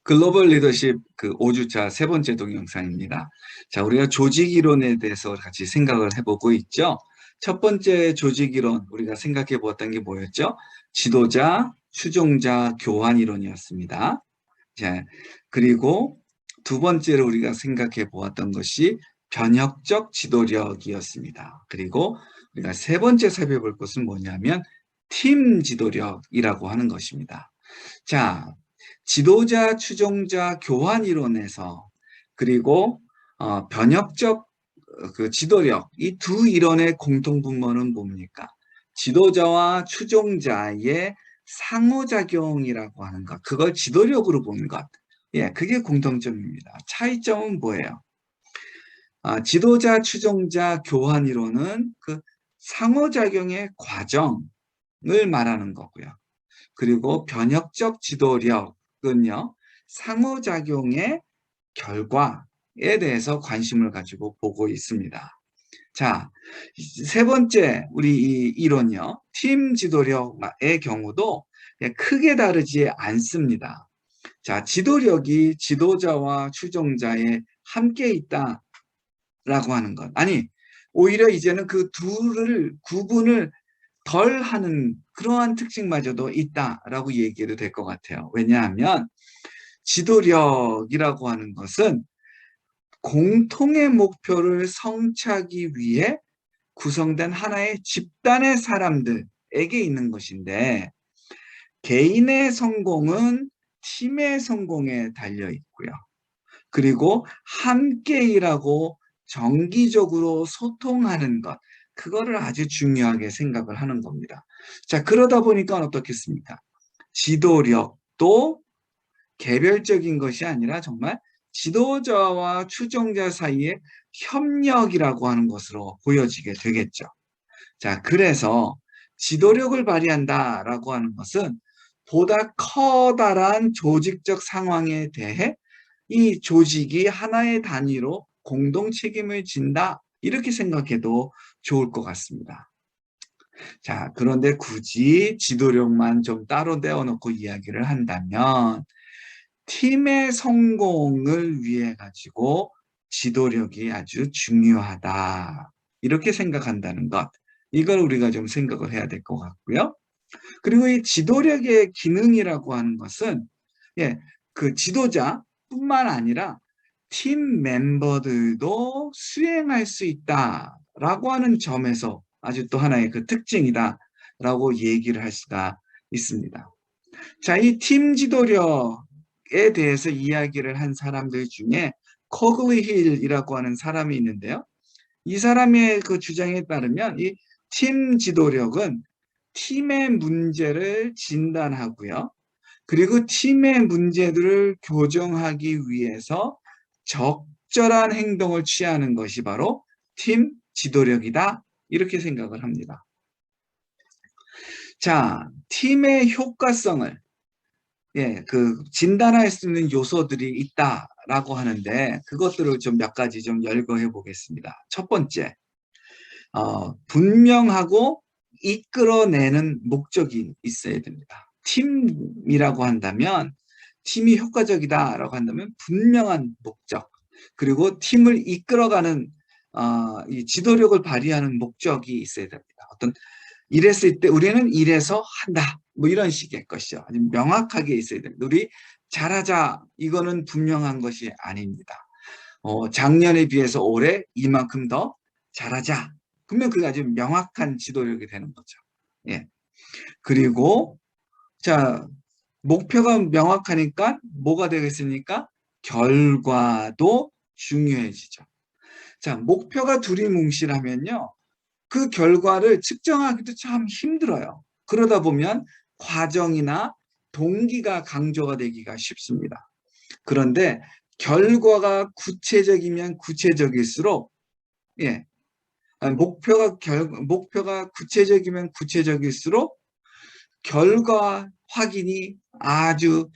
글로벌 리더십 그 5주차 세 번째 동영상입니다. 자, 우리가 조직 이론에 대해서 같이 생각을 해보고 있죠. 첫 번째 조직 이론 우리가 생각해 보았던 게 뭐였죠? 지도자, 추종자, 교환 이론이었습니다. 자, 그리고 두 번째로 우리가 생각해 보았던 것이 변혁적 지도력이었습니다. 그리고 우리가 세 번째 살펴볼 것은 뭐냐면 팀 지도력이라고 하는 것입니다. 자, 지도자, 추종자, 교환 이론에서 그리고 변혁적 그 지도력, 이 두 이론의 공통 분모는 뭡니까? 지도자와 추종자의 상호작용이라고 하는 것, 그걸 지도력으로 보는 것. 예, 그게 공통점입니다. 차이점은 뭐예요? 지도자, 추종자, 교환 이론은 그 상호작용의 과정을 말하는 거고요. 그리고 변혁적 지도력은요, 상호작용의 결과에 대해서 관심을 가지고 보고 있습니다. 자, 세 번째 우리 이 이론이요. 팀 지도력의 경우도 크게 다르지 않습니다. 자, 지도력이 지도자와 추종자에 함께 있다라고 하는 것. 아니, 오히려 이제는 그 둘을 구분을 덜 하는 그러한 특징마저도 있다라고 얘기해도 될 것 같아요. 왜냐하면 지도력이라고 하는 것은 공통의 목표를 성취하기 위해 구성된 하나의 집단의 사람들에게 있는 것인데, 개인의 성공은 팀의 성공에 달려 있고요. 그리고 함께 일하고 정기적으로 소통하는 것, 그거를 아주 중요하게 생각을 하는 겁니다. 자, 그러다 보니까 어떻겠습니까? 지도력도 개별적인 것이 아니라 정말 지도자와 추종자 사이의 협력이라고 하는 것으로 보여지게 되겠죠. 자, 그래서 지도력을 발휘한다라고 하는 것은 보다 커다란 조직적 상황에 대해 이 조직이 하나의 단위로 공동 책임을 진다, 이렇게 생각해도 좋을 것 같습니다. 자, 그런데 굳이 지도력만 좀 따로 떼어놓고 이야기를 한다면 팀의 성공을 위해 가지고 지도력이 아주 중요하다, 이렇게 생각한다는 것, 이걸 우리가 좀 생각을 해야 될 것 같고요. 그리고 이 지도력의 기능이라고 하는 것은 그 지도자뿐만 아니라 팀 멤버들도 수행할 수 있다라고 하는 점에서 아주 또 하나의 그 특징이다라고 얘기를 할 수가 있습니다. 자, 이 팀 지도력에 대해서 이야기를 한 사람들 중에 커글리 힐이라고 하는 사람이 있는데요. 이 사람의 그 주장에 따르면 이 팀 지도력은 팀의 문제를 진단하고요. 그리고 팀의 문제들을 교정하기 위해서 적절한 행동을 취하는 것이 바로 팀 지도력이다, 이렇게 생각을 합니다. 자, 팀의 효과성을 그 진단할 수 있는 요소들이 있다라고 하는데, 그것들을 좀 몇 가지 좀 열거해 보겠습니다. 첫 번째, 분명하고 이끌어내는 목적이 있어야 됩니다. 팀이라고 한다면, 팀이 효과적이다라고 한다면 분명한 목적, 그리고 팀을 이끌어가는 이 지도력을 발휘하는 목적이 있어야 됩니다. 어떤 이랬을 때 우리는 이래서 한다, 뭐 이런 식의 것이죠. 아주 명확하게 있어야 됩니다. 우리 잘하자, 이거는 분명한 것이 아닙니다. 작년에 비해서 올해 이만큼 더 잘하자, 그러면 그게 아주 명확한 지도력이 되는 거죠. 예. 그리고 자, 목표가 명확하니까 뭐가 되겠습니까? 결과도 중요해지죠. 자, 목표가 두리뭉실하면요, 그 결과를 측정하기도 참 힘들어요. 그러다 보면 과정이나 동기가 강조가 되기가 쉽습니다. 그런데 결과가 구체적이면 구체적일수록, 목표가 구체적이면 구체적일수록 결과 확인이 아주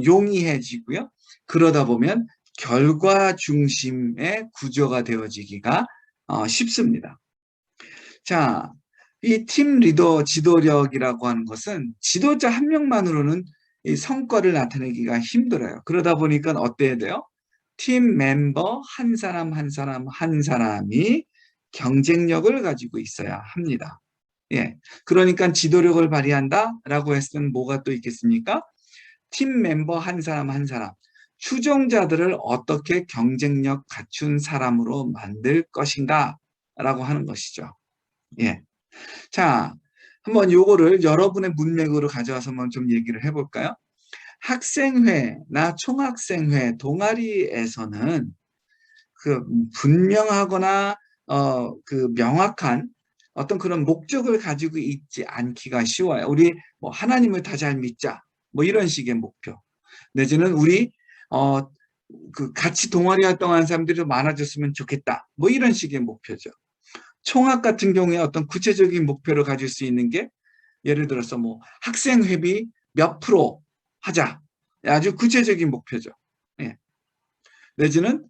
용이해지고요. 그러다 보면 결과 중심의 구조가 되어지기가 쉽습니다. 자, 이 팀 리더 지도력이라고 하는 것은 지도자 한 명만으로는 이 성과를 나타내기가 힘들어요. 그러다 보니까 어때야 돼요? 팀 멤버 한 사람 한 사람 한 사람이 경쟁력을 가지고 있어야 합니다. 예. 그러니까 지도력을 발휘한다라고 했으면 뭐가 또 있겠습니까? 팀 멤버 한 사람 한 사람, 추종자들을 어떻게 경쟁력 갖춘 사람으로 만들 것인가 라고 하는 것이죠. 예. 자, 한번 요거를 여러분의 문맥으로 가져와서 한번 좀 얘기를 해볼까요? 학생회나 총학생회, 동아리에서는 그 분명하거나 그 명확한 어떤 그런 목적을 가지고 있지 않기가 쉬워요. 우리 뭐 하나님을 다 잘 믿자, 뭐 이런 식의 목표. 내지는 우리 그 같이 동아리 활동하는 사람들이 많아졌으면 좋겠다, 뭐 이런 식의 목표죠. 총학 같은 경우에 어떤 구체적인 목표를 가질 수 있는 게 예를 들어서 뭐 학생 회비 몇 프로 하자, 아주 구체적인 목표죠. 예. 내지는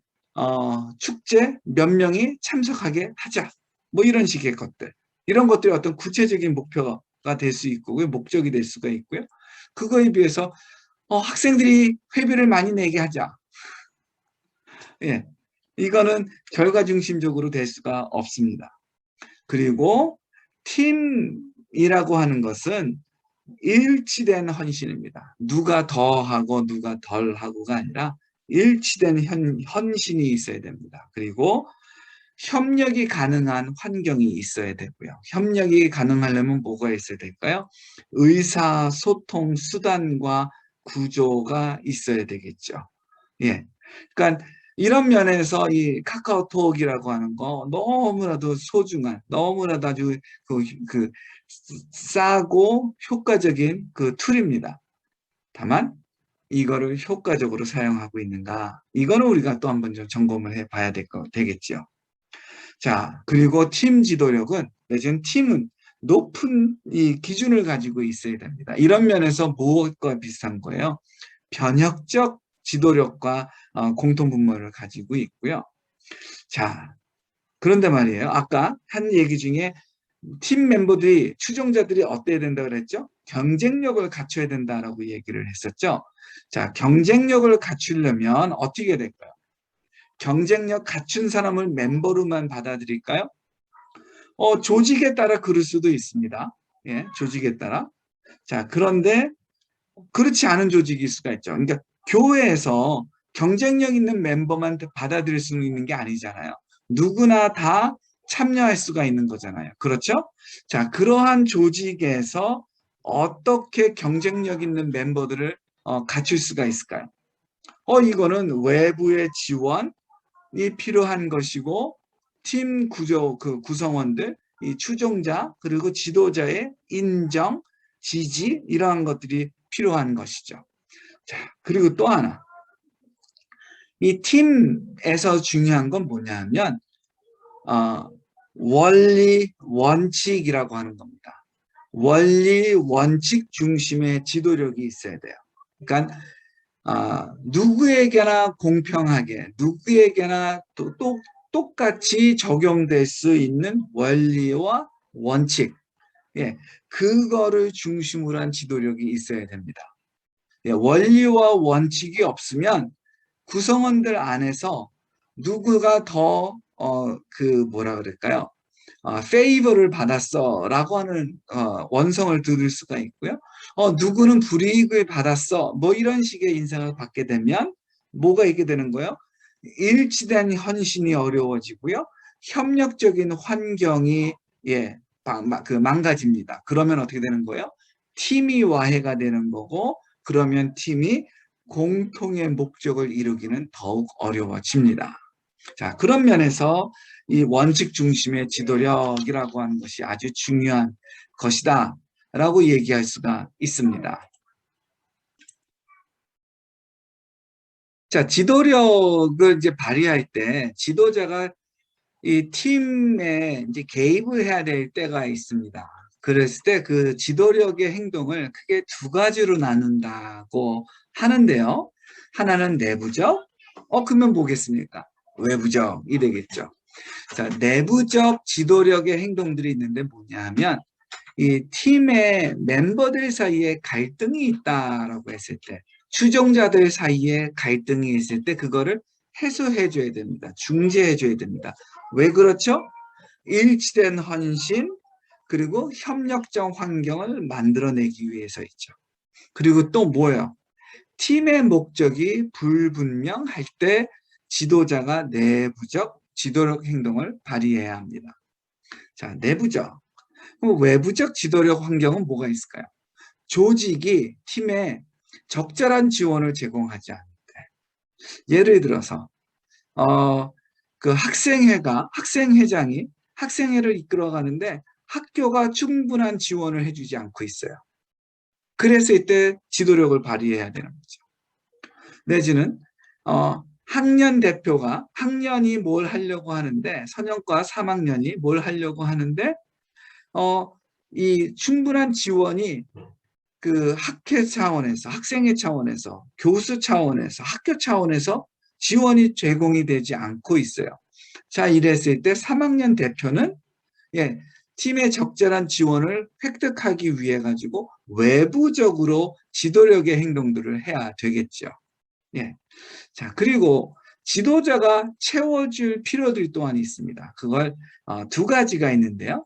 축제 몇 명이 참석하게 하자, 뭐 이런 식의 것들, 이런 것들이 어떤 구체적인 목표가 될 수 있고 목적이 될 수가 있고요. 그거에 비해서 학생들이 회비를 많이 내게 하자, 예, 이거는 결과 중심적으로 될 수가 없습니다. 그리고 팀이라고 하는 것은 일치된 헌신입니다. 누가 더 하고 누가 덜 하고가 아니라 일치된 헌신이 있어야 됩니다. 그리고 협력이 가능한 환경이 있어야 되고요. 협력이 가능하려면 뭐가 있어야 될까요? 의사소통 수단과 구조가 있어야 되겠죠. 예. 그러니까 이런 면에서 이 카카오톡이라고 하는 거 너무나도 소중한, 너무나도 아주 그 싸고 효과적인 그 툴입니다. 다만 이거를 효과적으로 사용하고 있는가? 이거는 우리가 또 한번 좀 점검을 해봐야 되겠죠. 자, 그리고 팀 지도력은, 내지는 팀은 높은 이 기준을 가지고 있어야 됩니다. 이런 면에서 무엇과 비슷한 거예요? 변혁적 지도력과 공통분모를 가지고 있고요. 자, 그런데 말이에요. 아까 한 얘기 중에 팀 멤버들이, 추종자들이 어때야 된다 그랬죠? 경쟁력을 갖춰야 된다라고 얘기를 했었죠. 자, 경쟁력을 갖추려면 어떻게 될까요? 경쟁력 갖춘 사람을 멤버로만 받아들일까요? 조직에 따라 그럴 수도 있습니다. 예, 조직에 따라. 자, 그런데 그렇지 않은 조직일 수가 있죠. 그러니까 교회에서 경쟁력 있는 멤버만 받아들일 수 있는 게 아니잖아요. 누구나 다 참여할 수가 있는 거잖아요. 그렇죠? 자, 그러한 조직에서 어떻게 경쟁력 있는 멤버들을 갖출 수가 있을까요? 이거는 외부의 지원이 필요한 것이고, 팀 구조, 그 구성원들, 이 추종자, 그리고 지도자의 인정, 지지, 이러한 것들이 필요한 것이죠. 자, 그리고 또 하나. 이 팀에서 중요한 건 뭐냐면, 원리, 원칙이라고 하는 겁니다. 원리, 원칙 중심의 지도력이 있어야 돼요. 그러니까, 누구에게나 공평하게, 누구에게나 똑같이 적용될 수 있는 원리와 원칙, 예, 그거를 중심으로 한 지도력이 있어야 됩니다. 예, 원리와 원칙이 없으면 구성원들 안에서 누구가 더 뭐라 그럴까요? 페이버를 받았어 라고 하는 원성을 들을 수가 있고요. 누구는 불이익을 받았어, 뭐 이런 식의 인상을 받게 되면 뭐가 있게 되는 거예요? 일치된 헌신이 어려워지고요. 협력적인 환경이 망가집니다. 그러면 어떻게 되는 거예요? 팀이 와해가 되는 거고, 그러면 팀이 공통의 목적을 이루기는 더욱 어려워집니다. 자, 그런 면에서 이 원칙 중심의 지도력이라고 하는 것이 아주 중요한 것이다 라고 얘기할 수가 있습니다. 자, 지도력을 이제 발휘할 때 지도자가 이 팀에 이제 개입을 해야 될 때가 있습니다. 그랬을 때 그 지도력의 행동을 크게 두 가지로 나눈다고 하는데요. 하나는 내부적, 그러면 뭐겠습니까? 외부적이 되겠죠. 자, 내부적 지도력의 행동들이 있는데 뭐냐 하면, 이 팀의 멤버들 사이에 갈등이 있다라고 했을 때, 추종자들 사이에 갈등이 있을 때 그거를 해소해 줘야 됩니다. 중재해 줘야 됩니다. 왜 그렇죠? 일치된 헌신, 그리고 협력적 환경을 만들어내기 위해서있죠. 그리고 또 뭐예요? 팀의 목적이 불분명할 때 지도자가 내부적 지도력 행동을 발휘해야 합니다. 자, 내부적. 그럼 외부적 지도력 환경은 뭐가 있을까요? 조직이 팀에 적절한 지원을 제공하지 않을 때. 예를 들어서 그 학생회장이 학생회를 이끌어가는데 학교가 충분한 지원을 해주지 않고 있어요. 그래서 이때 지도력을 발휘해야 되는 거죠. 내지는 학년 대표가 학년이 뭘 하려고 하는데 선형과 3학년이 뭘 하려고 하는데 이 충분한 지원이 그 학회 차원에서, 학생회 차원에서, 교수 차원에서, 학교 차원에서 지원이 제공이 되지 않고 있어요. 자, 이랬을 때 3학년 대표는 팀의 적절한 지원을 획득하기 위해 가지고 외부적으로 지도력의 행동들을 해야 되겠죠. 자, 그리고 지도자가 채워줄 필요들이 또한 있습니다. 그걸 두 가지가 있는데요.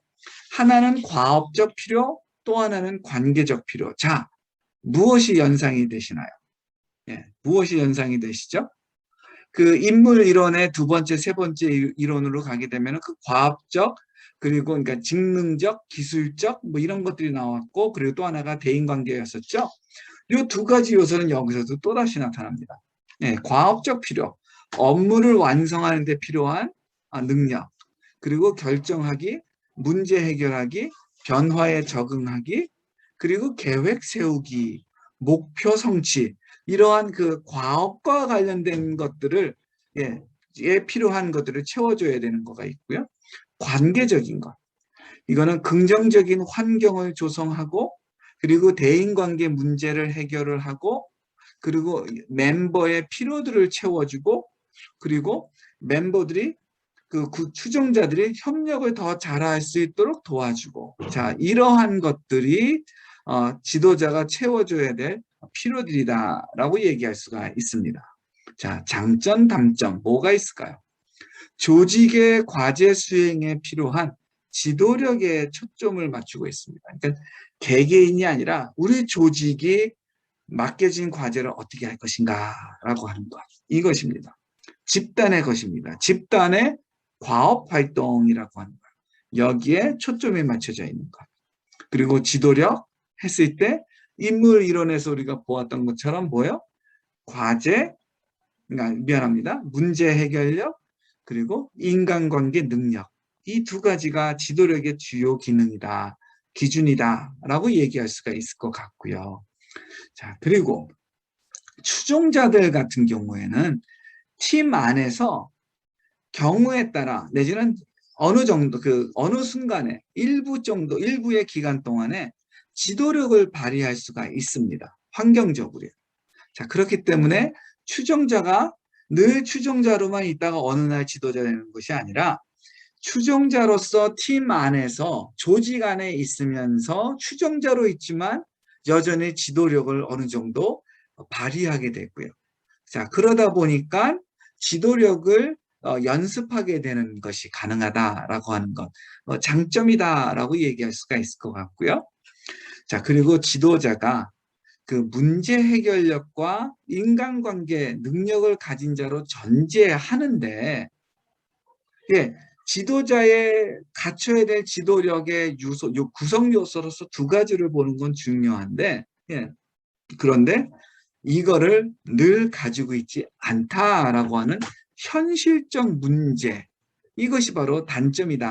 하나는 과업적 필요, 또 하나는 관계적 필요. 자, 무엇이 연상이 되시나요? 무엇이 연상이 되시죠? 그 인물 이론의 두 번째, 세 번째 이론으로 가게 되면 그 과학적, 그리고 그러니까 직능적, 기술적 뭐 이런 것들이 나왔고, 그리고 또 하나가 대인관계였었죠. 이 두 가지 요소는 여기서도 또다시 나타납니다. 과학적 필요, 업무를 완성하는 데 필요한 능력, 그리고 결정하기, 문제 해결하기, 변화에 적응하기, 그리고 계획 세우기, 목표 성취, 이러한 그 과업과 관련된 것들을 필요한 것들을 채워줘야 되는 거가 있고요. 관계적인 것, 이거는 긍정적인 환경을 조성하고, 그리고 대인관계 문제를 해결을 하고, 그리고 멤버의 필요들을 채워주고, 그리고 멤버들이 그 추종자들이 협력을 더 잘할 수 있도록 도와주고, 자, 이러한 것들이 지도자가 채워줘야 될 필요들이다라고 얘기할 수가 있습니다. 자, 장점, 단점 뭐가 있을까요? 조직의 과제 수행에 필요한 지도력에 초점을 맞추고 있습니다. 그러니까 개개인이 아니라 우리 조직이 맡겨진 과제를 어떻게 할 것인가 라고 하는 것, 이것입니다. 집단의 것입니다. 집단의 과업 활동이라고 하는 거예요. 여기에 초점이 맞춰져 있는 것. 그리고 지도력 했을 때 인물 이론에서 우리가 보았던 것처럼 뭐예요? 과제, 그러니까 미안합니다. 문제 해결력, 그리고 인간관계 능력. 이 두 가지가 지도력의 주요 기능이다, 기준이다라고 얘기할 수가 있을 것 같고요. 자, 그리고 추종자들 같은 경우에는 팀 안에서 경우에 따라 내지는 어느 정도 어느 순간에 일부의 기간 동안에 지도력을 발휘할 수가 있습니다. 환경적으로요. 자, 그렇기 때문에 추종자가 늘 추종자로만 있다가 어느 날 지도자 되는 것이 아니라 추종자로서 팀 안에서 조직 안에 있으면서 추종자로 있지만 여전히 지도력을 어느 정도 발휘하게 되고요. 자, 그러다 보니까 지도력을 연습하게 되는 것이 가능하다라고 하는 것, 장점이다라고 얘기할 수가 있을 것 같고요. 자, 그리고 지도자가 그 문제 해결력과 인간관계 능력을 가진 자로 전제하는데, 지도자의 갖춰야 될 지도력의 구성 요소로서 두 가지를 보는 건 중요한데, 그런데 이거를 늘 가지고 있지 않다라고 하는 현실적 문제, 이것이 바로 단점이다.